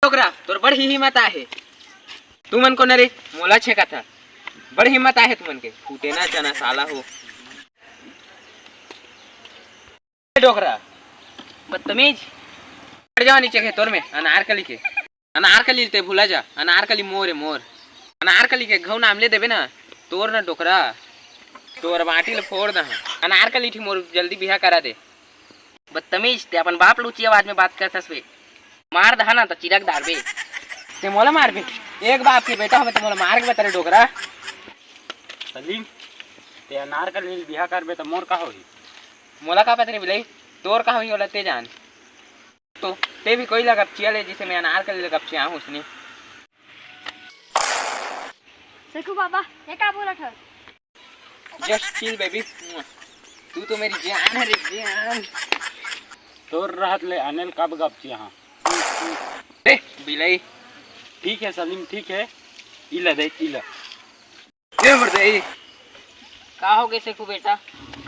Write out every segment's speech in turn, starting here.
डोकरा तोर बड़ी हिम्मत आहे, तू मन को नरे मोला छेका था, बड़ी हिम्मत आहे तुमन के, फूटे ना चना साला हो। डोकरा बदतमीज, बढ़ जाओ नीचे के तोर में अनारकली के, अनारकली ते भूला जा, अनारकली मोर है मोर, अनारकली के घऊ नाम ले देबे ना तोर ना डोकरा, तोर बाटी ले फोड़ दा, अनारकली थी मोर जल्दी बिहा करा दे। बदतमीज, ते अपन बाप लूची आवाज में बात करतस बे, मार दहा ना तो चिरक दार बे। ते मोला मार बे, एक बाप के बेटा हवे ते मोला मार के बता रे डोकरा। सलीम ते अनारकली बिहा करबे तो मोर का होई? मोला का पता रे बिलाई, तोर का होई होला ते जान। तो ते भी कोई लगा चिया ले जिसे मैं अनारकली लगा चिया हूं उसने। सखू बाबा ये का बोला था? जस्ट चिल बेबी, तू तो मेरी जान है रे जान। तोर रहत ले अनिल कब गप यहाँ? रे बिलाई ठीक है सलीम ठीक है, इला दे इला। ये मर दे। का हो गए सेखू बेटा,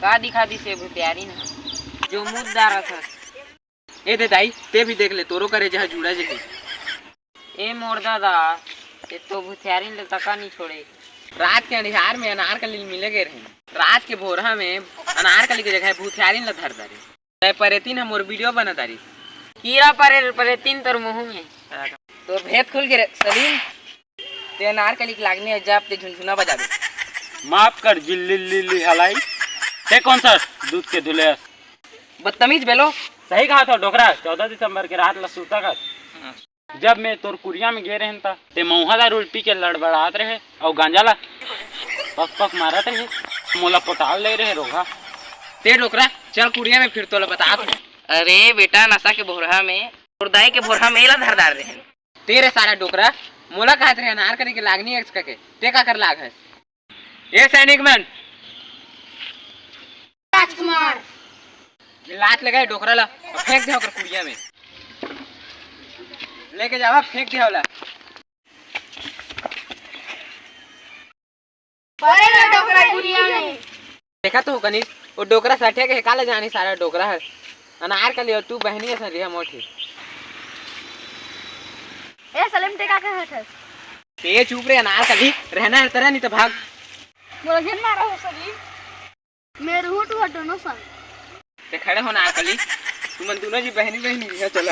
का दिखा दी से तैयारी ना जो मुद्दा रहा था। ए दे दाई ते भी देख ले तोरो करे जहाँ जुड़ा जे। ए मोर दादा ते तो भुथियारी ले तका नहीं छोड़े। रात के अंधियार में अनारकली मिले गए रहे, रात के भोरहा में अनारकली के जगह भूथियारी ल धर दारी, ते परेतीन हम और वीडियो बना दारी। कीड़ा परे तीन तर मुंह में तो भेद खुल गए सलीम, ते अनारकली के लागने जब ते झुनझुना बजाबे। माफ कर जिल्ली हलाई, ते कौन सा दूध के धुले? बदतमीज बेलो। सही कहा था डोकरा, 14 दिसंबर के रात ला सूता कर। जब मैं तोर कुरिया में गे रहे था ते मऊहादार उल्टी के लड़बड़ात रहे और गांजाला पक पक मारत रहे, मोला पोटाल ले रहे रोगा। ते डोकरा चल कुड़िया में फिर तोला बता तू। अरे बेटा नशा के बोरहा में उर्दाई के बोरहा में ला धरदार रहे। तेरे सारा डोकरा मोला कहत रहे अनारकली के लागनी एक्स करके, ते का कर लाग है? ए सैनिक मैन राजकुमार लात लगाए डोकरा ला और फेंक दे ओकर कुड़िया में, लेके जावा फेंक दे होला। परे ना डोकरा गुड़िया में। देखा तो कनी वो डोकरा सठिया के काले जानी सारा डोकरा है अनारकली और तू बहनी ऐसा रिया मोटी। ए सलीम ते का कहत है? ते चुप रे अनारकली, रहना है तरह नहीं तो भाग। बोला जन मारा हो सलीम, मेरे होठ हटो ना सन। ते खड़े हो अनारकली, तुम दोनों जी बहनी बहनी है चला।